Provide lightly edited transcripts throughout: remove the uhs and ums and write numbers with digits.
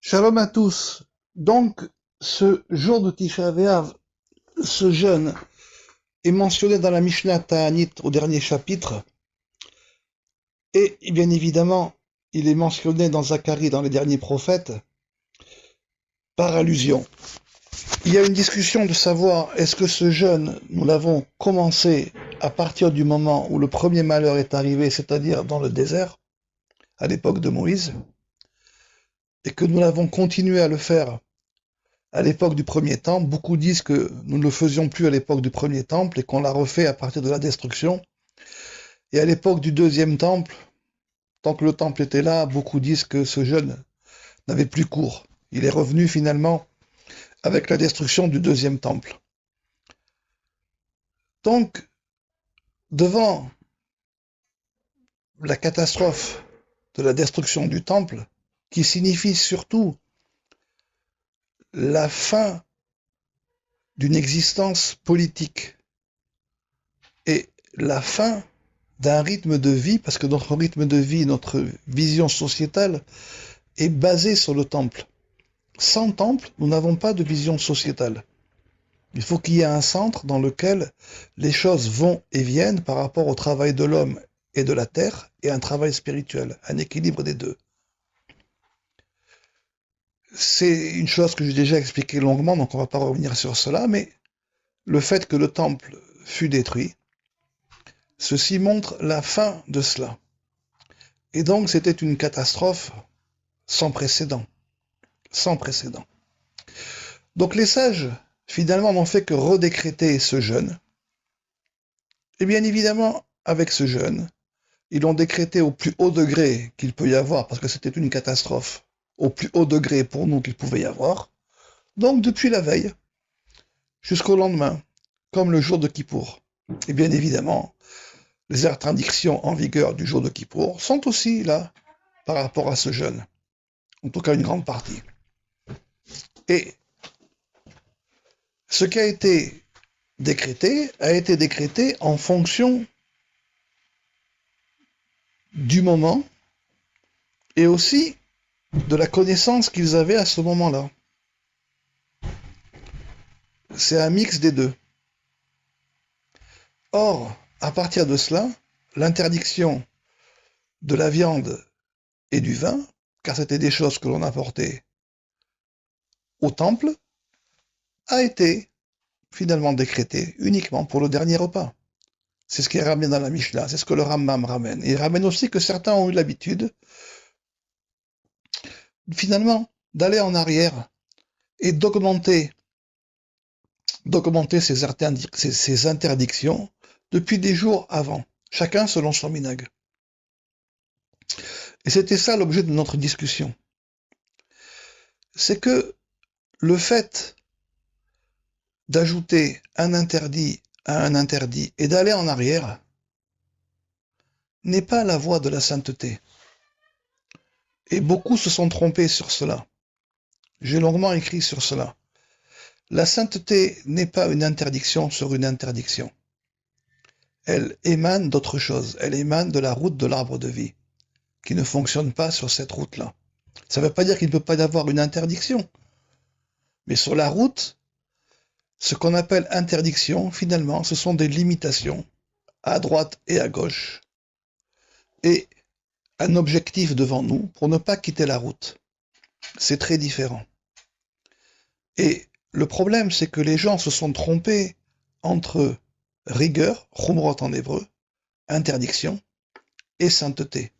Shalom à tous. Donc, ce jour de Tisha B'Av, ce jeûne, est mentionné dans la Mishnah Ta'anit au dernier chapitre, et bien évidemment, il est mentionné dans Zacharie, dans les derniers prophètes, par allusion. Il y a une discussion de savoir est-ce que ce jeûne, nous l'avons commencé à partir du moment où le premier malheur est arrivé, c'est-à-dire dans le désert, à l'époque de Moïse, et que nous l'avons continué à le faire à l'époque du premier temple. Beaucoup disent que nous ne le faisions plus à l'époque du premier temple et qu'on l'a refait à partir de la destruction. Et à l'époque du deuxième temple, tant que le temple était là, beaucoup disent que ce jeûne n'avait plus cours. Il est revenu finalement avec la destruction du deuxième temple. Donc, devant la catastrophe de la destruction du temple, qui signifie surtout la fin d'une existence politique et la fin d'un rythme de vie, parce que notre rythme de vie, notre vision sociétale est basée sur le temple. Sans temple, nous n'avons pas de vision sociétale. Il faut qu'il y ait un centre dans lequel les choses vont et viennent par rapport au travail de l'homme et de la terre, et un travail spirituel, un équilibre des deux. C'est une chose que j'ai déjà expliquée longuement, donc on ne va pas revenir sur cela, mais le fait que le temple fut détruit, ceci montre la fin de cela. Et donc c'était une catastrophe sans précédent. Sans précédent. Donc les sages, finalement, n'ont fait que redécréter ce jeûne. Et bien évidemment, avec ce jeûne, ils l'ont décrété au plus haut degré qu'il peut y avoir, parce que c'était une catastrophe, au plus haut degré pour nous qu'il pouvait y avoir. Donc depuis la veille, jusqu'au lendemain, comme le jour de Kippour. Et bien évidemment, les interdictions en vigueur du jour de Kippour sont aussi là par rapport à ce jeûne. En tout cas, une grande partie. Et ce qui a été décrété en fonction du moment et aussi de la connaissance qu'ils avaient à ce moment-là. C'est un mix des deux. Or, à partir de cela, l'interdiction de la viande et du vin, car c'était des choses que l'on apportait au temple, a été finalement décrétée uniquement pour le dernier repas. C'est ce qui est ramené dans la Mishnah, c'est ce que le Rambam ramène. Et il ramène aussi que certains ont eu l'habitude, finalement, d'aller en arrière et d'augmenter ces interdictions depuis des jours avant, chacun selon son minhag. Et c'était ça l'objet de notre discussion. C'est que le fait d'ajouter un interdit à un interdit et d'aller en arrière n'est pas la voie de la sainteté. Et beaucoup se sont trompés sur cela. J'ai longuement écrit sur cela. La sainteté n'est pas une interdiction sur une interdiction. Elle émane d'autre chose. Elle émane de la route de l'arbre de vie, qui ne fonctionne pas sur cette route-là. Ça ne veut pas dire qu'il ne peut pas y avoir une interdiction. Mais sur la route, ce qu'on appelle interdiction, finalement, ce sont des limitations, à droite et à gauche, et un objectif devant nous pour ne pas quitter la route. C'est très différent. Et le problème, c'est que les gens se sont trompés entre rigueur, chumrot en hébreu, interdiction, et sainteté.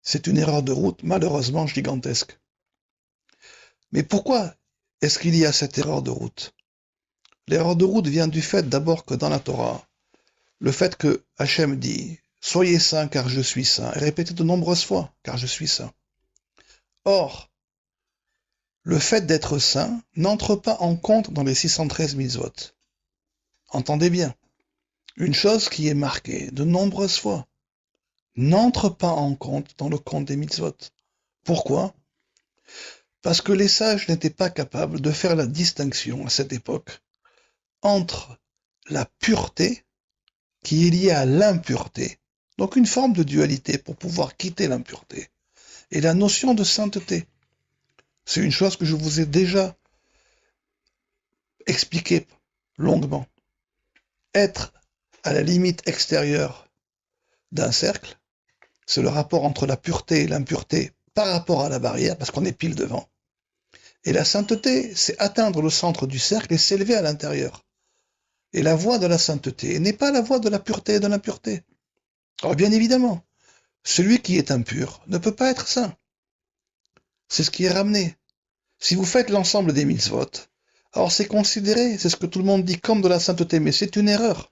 C'est une erreur de route, malheureusement gigantesque. Mais pourquoi est-ce qu'il y a cette erreur de route? L'erreur de route vient du fait d'abord que dans la Torah, le fait que Hachem dit « Soyez saints car je suis saint » est répété de nombreuses fois « car je suis saint ». Or, le fait d'être saint n'entre pas en compte dans les 613 mitzvot. Entendez bien, une chose qui est marquée de nombreuses fois n'entre pas en compte dans le compte des mitzvot. Pourquoi? Parce que les sages n'étaient pas capables de faire la distinction à cette époque entre la pureté qui est liée à l'impureté, donc une forme de dualité pour pouvoir quitter l'impureté, et la notion de sainteté. C'est une chose que je vous ai déjà expliquée longuement. Être à la limite extérieure d'un cercle, c'est le rapport entre la pureté et l'impureté par rapport à la barrière, parce qu'on est pile devant. Et la sainteté, c'est atteindre le centre du cercle et s'élever à l'intérieur. Et la voie de la sainteté n'est pas la voie de la pureté et de l'impureté. Alors bien évidemment, celui qui est impur ne peut pas être saint. C'est ce qui est ramené. Si vous faites l'ensemble des mitzvot, alors c'est considéré, c'est ce que tout le monde dit, comme de la sainteté, mais c'est une erreur.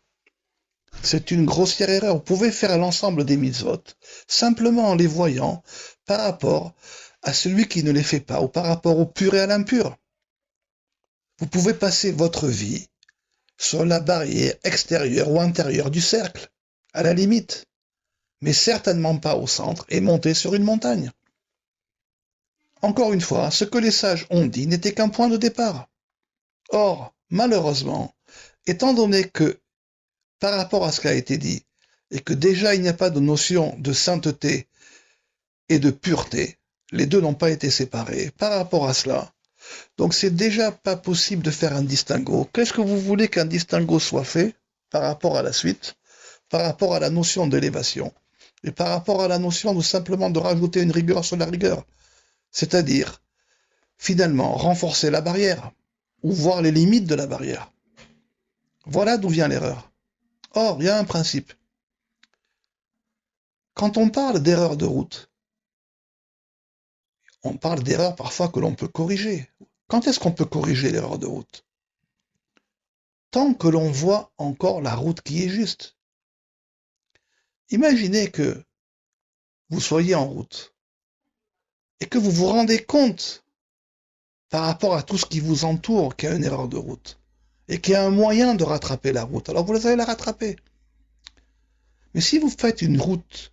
C'est une grossière erreur. Vous pouvez faire l'ensemble des mitzvot simplement en les voyant par rapport à celui qui ne les fait pas ou par rapport au pur et à l'impur. Vous pouvez passer votre vie sur la barrière extérieure ou intérieure du cercle, à la limite, mais certainement pas au centre et monter sur une montagne. Encore une fois, ce que les sages ont dit n'était qu'un point de départ. Or, malheureusement, étant donné que, par rapport à ce qui a été dit, et que déjà il n'y a pas de notion de sainteté et de pureté, les deux n'ont pas été séparés, par rapport à cela, donc c'est déjà pas possible de faire un distinguo. Qu'est-ce que vous voulez qu'un distinguo soit fait par rapport à la suite, par rapport à la notion d'élévation, et par rapport à la notion de simplement de rajouter une rigueur sur la rigueur, c'est-à-dire, finalement, renforcer la barrière, ou voir les limites de la barrière. Voilà d'où vient l'erreur. Or, il y a un principe. Quand on parle d'erreur de route, on parle d'erreurs parfois que l'on peut corriger. Quand est-ce qu'on peut corriger l'erreur de route? Tant que l'on voit encore la route qui est juste. Imaginez que vous soyez en route et que vous vous rendez compte par rapport à tout ce qui vous entoure qu'il y a une erreur de route et qu'il y a un moyen de rattraper la route. Alors vous allez la rattraper. Mais si vous faites une route,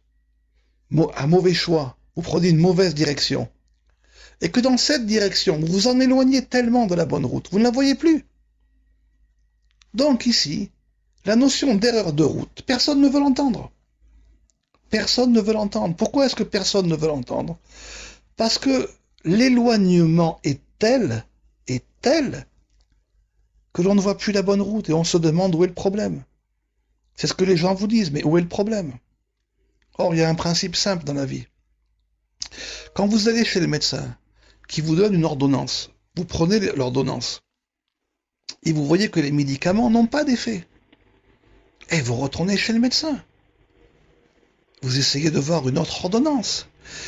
un mauvais choix, vous prenez une mauvaise direction, et que dans cette direction, vous vous en éloignez tellement de la bonne route, vous ne la voyez plus. Donc ici, la notion d'erreur de route, personne ne veut l'entendre. Personne ne veut l'entendre. Pourquoi est-ce que personne ne veut l'entendre? Parce que l'éloignement est tel, que l'on ne voit plus la bonne route et on se demande où est le problème. C'est ce que les gens vous disent, mais où est le problème? Or, il y a un principe simple dans la vie. Quand vous allez chez le médecin, qui vous donne une ordonnance, vous prenez l'ordonnance, et vous voyez que les médicaments n'ont pas d'effet. Et vous retournez chez le médecin. Vous essayez de voir une autre ordonnance.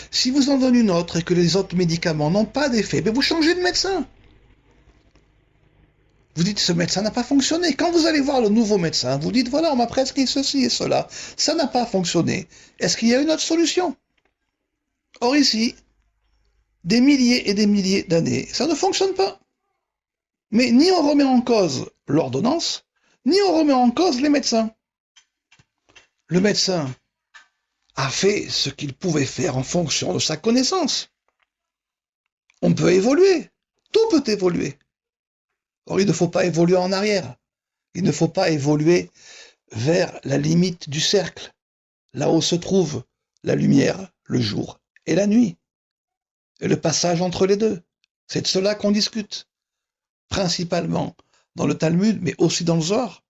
Si vous en donnez une autre et que les autres médicaments n'ont pas d'effet, vous changez de médecin. Vous dites, ce médecin n'a pas fonctionné. Quand vous allez voir le nouveau médecin, vous dites, voilà, on m'a prescrit ceci et cela. Ça n'a pas fonctionné. Est-ce qu'il y a une autre solution? Or ici, des milliers et des milliers d'années, ça ne fonctionne pas. Mais ni on remet en cause l'ordonnance, ni on remet en cause les médecins. Le médecin a fait ce qu'il pouvait faire en fonction de sa connaissance. On peut évoluer. Tout peut évoluer. Or, il ne faut pas évoluer en arrière. Il ne faut pas évoluer vers la limite du cercle, là où se trouve la lumière, le jour et la nuit, et le passage entre les deux. C'est de cela qu'on discute, principalement dans le Talmud, mais aussi dans le Zohar.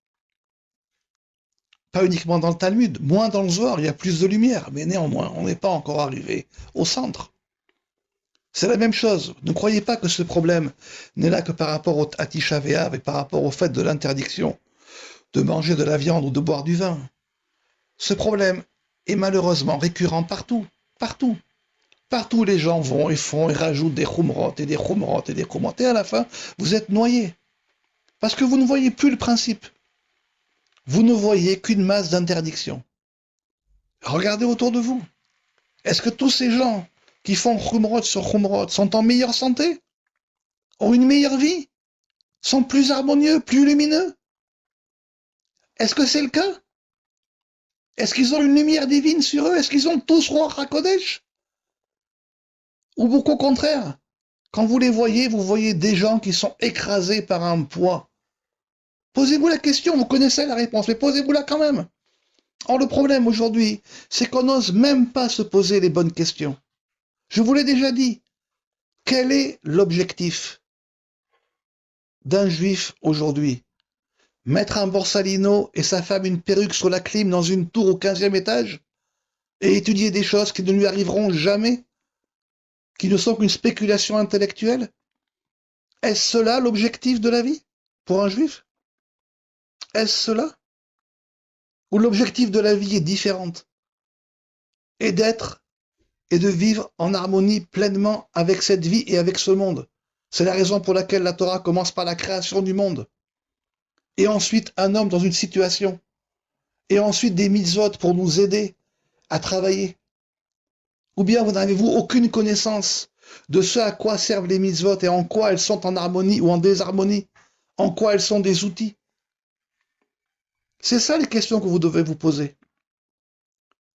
Pas uniquement dans le Talmud, moins dans le Zohar, il y a plus de lumière, mais néanmoins, on n'est pas encore arrivé au centre. C'est la même chose. Ne croyez pas que ce problème n'est là que par rapport à Tisha B'Av et par rapport au fait de l'interdiction de manger de la viande ou de boire du vin. Ce problème est malheureusement récurrent partout, partout. Partout les gens vont et font et rajoutent des khumrot et des khumrot et des khumrot. Et à la fin, vous êtes noyés. Parce que vous ne voyez plus le principe. Vous ne voyez qu'une masse d'interdictions. Regardez autour de vous. Est-ce que tous ces gens qui font khumrot sur khumrot sont en meilleure santé? Ont une meilleure vie? Sont plus harmonieux, plus lumineux? Est-ce que c'est le cas? Est-ce qu'ils ont une lumière divine sur eux? Est-ce qu'ils ont tous Ruach HaKodesh? Ou beaucoup au contraire, quand vous les voyez, vous voyez des gens qui sont écrasés par un poids. Posez-vous la question, vous connaissez la réponse, mais posez-vous-la quand même. Or, le problème aujourd'hui, c'est qu'on n'ose même pas se poser les bonnes questions. Je vous l'ai déjà dit. Quel est l'objectif d'un juif aujourd'hui? Mettre un borsalino et sa femme une perruque sur la clim dans une tour au 15e étage et étudier des choses qui ne lui arriveront jamais, qui ne sont qu'une spéculation intellectuelle? Est-ce cela l'objectif de la vie pour un juif? Est-ce cela? Ou l'objectif de la vie est différente et d'être et de vivre en harmonie pleinement avec cette vie et avec ce monde? C'est la raison pour laquelle la Torah commence par la création du monde. Et ensuite un homme dans une situation. Et ensuite des mitzvot pour nous aider à travailler. Ou bien vous n'avez-vous aucune connaissance de ce à quoi servent les mitzvot et en quoi elles sont en harmonie ou en désharmonie, en quoi elles sont des outils? C'est ça les questions que vous devez vous poser.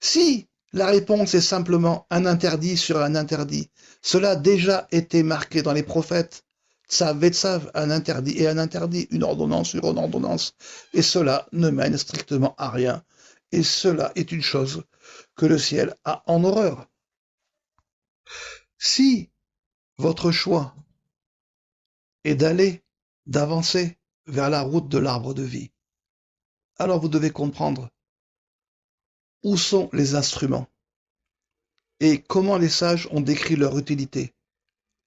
Si la réponse est simplement un interdit sur un interdit, cela a déjà été marqué dans les prophètes. Tzav vetzav, un interdit et un interdit, une ordonnance sur une ordonnance, et cela ne mène strictement à rien. Et cela est une chose que le ciel a en horreur. Si votre choix est d'avancer vers la route de l'arbre de vie, alors vous devez comprendre où sont les instruments et comment les sages ont décrit leur utilité.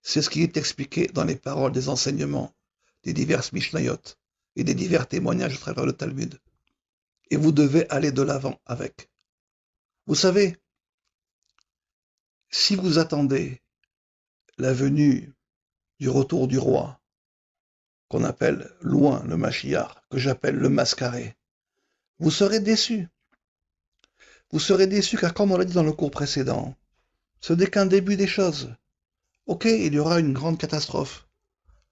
C'est ce qui est expliqué dans les paroles des enseignements des diverses Mishnayot et des divers témoignages à travers le Talmud. Et vous devez aller de l'avant avec. Vous savez, si vous attendez la venue du retour du roi, qu'on appelle loin le Mashiach, que j'appelle le mascaré, vous serez déçus. Vous serez déçus car comme on l'a dit dans le cours précédent, ce n'est qu'un début des choses. Ok, il y aura une grande catastrophe.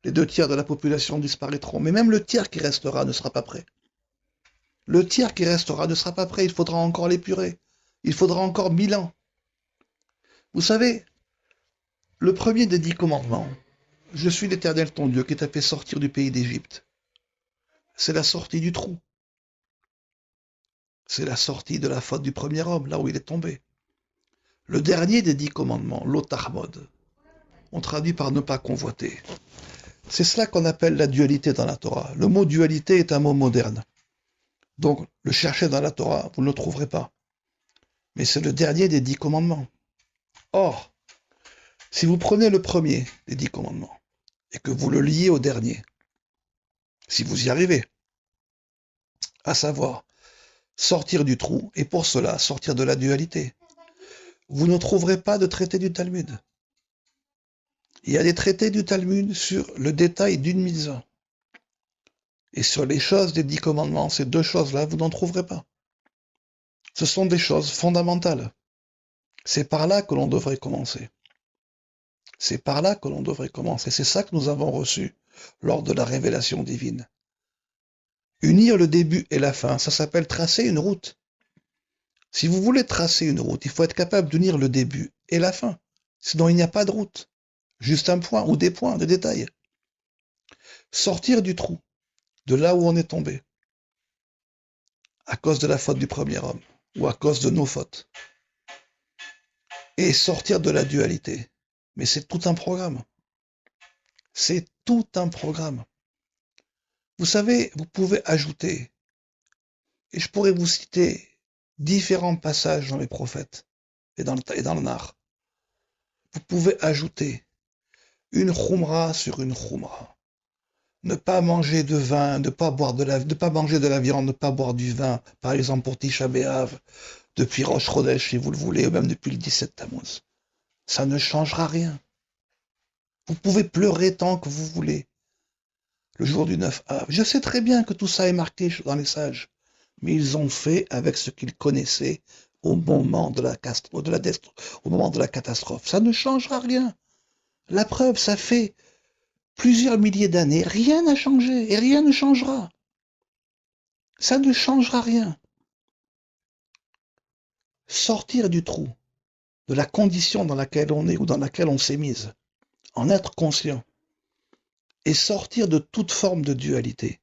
Les 2 tiers de la population disparaîtront, mais même le tiers qui restera ne sera pas prêt. Le tiers qui restera ne sera pas prêt, il faudra encore l'épurer. Il faudra encore 1000 ans. Vous savez, le premier des 10 commandements, je suis l'Éternel ton Dieu qui t'a fait sortir du pays d'Égypte. C'est la sortie du trou. C'est la sortie de la faute du premier homme, là où il est tombé. Le dernier des 10 commandements, l'Otahmod, on traduit par ne pas convoiter. C'est cela qu'on appelle la dualité dans la Torah. Le mot dualité est un mot moderne. Donc, le chercher dans la Torah, vous ne le trouverez pas. Mais c'est le dernier des 10 commandements. Or, si vous prenez le premier des 10 commandements et que vous le liez au dernier, si vous y arrivez, à savoir sortir du trou et pour cela sortir de la dualité, vous ne trouverez pas de traité du Talmud. Il y a des traités du Talmud sur le détail d'une mitzvah. Et sur les choses des 10 commandements, ces 2 choses-là, vous n'en trouverez pas. Ce sont des choses fondamentales. C'est par là que l'on devrait commencer. C'est par là que l'on devrait commencer. C'est ça que nous avons reçu lors de la révélation divine. Unir le début et la fin, ça s'appelle tracer une route. Si vous voulez tracer une route, il faut être capable d'unir le début et la fin. Sinon, il n'y a pas de route. Juste un point ou des points, des détails. Sortir du trou, de là où on est tombé, à cause de la faute du premier homme, ou à cause de nos fautes, et sortir de la dualité. Mais c'est tout un programme. C'est tout un programme. Vous savez, vous pouvez ajouter, et je pourrais vous citer différents passages dans les prophètes et dans le Nar. Vous pouvez ajouter une khumra sur une khumra. Ne pas manger de vin, ne pas manger de la viande, ne pas boire du vin, par exemple pour Tisha B'Av, depuis Rosh Chodesh, si vous le voulez, ou même depuis le 17 Tammuz. Ça ne changera rien. Vous pouvez pleurer tant que vous voulez. Le jour du 9 Av. Je sais très bien que tout ça est marqué dans les sages, mais ils ont fait avec ce qu'ils connaissaient au moment de la catastrophe. Ça ne changera rien. La preuve, ça fait plusieurs milliers d'années, rien n'a changé et rien ne changera. Ça ne changera rien. Sortir du trou, de la condition dans laquelle on est ou dans laquelle on s'est mise, en être conscient, et sortir de toute forme de dualité,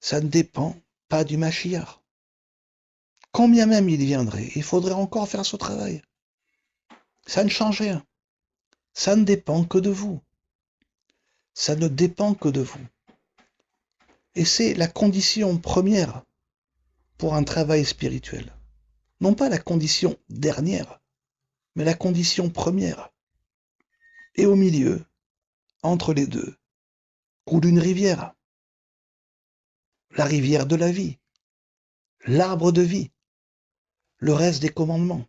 ça ne dépend pas du Mashiach. Quand bien même il viendrait, il faudrait encore faire ce travail. Ça ne change rien. Ça ne dépend que de vous. Ça ne dépend que de vous. Et c'est la condition première pour un travail spirituel. Non pas la condition dernière, mais la condition première. Et au milieu, entre les deux, coule une rivière. La rivière de la vie, l'arbre de vie, le reste des commandements.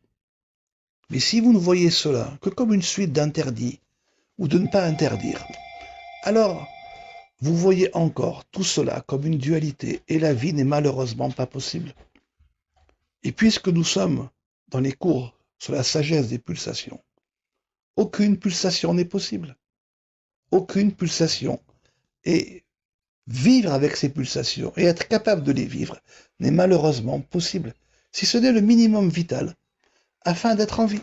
Mais si vous ne voyez cela que comme une suite d'interdits ou de ne pas interdire, alors vous voyez encore tout cela comme une dualité et la vie n'est malheureusement pas possible. Et puisque nous sommes dans les cours sur la sagesse des pulsations, aucune pulsation n'est possible. Aucune pulsation. Et vivre avec ces pulsations et être capable de les vivre n'est malheureusement possible, si ce n'est le minimum vital, afin d'être en vie.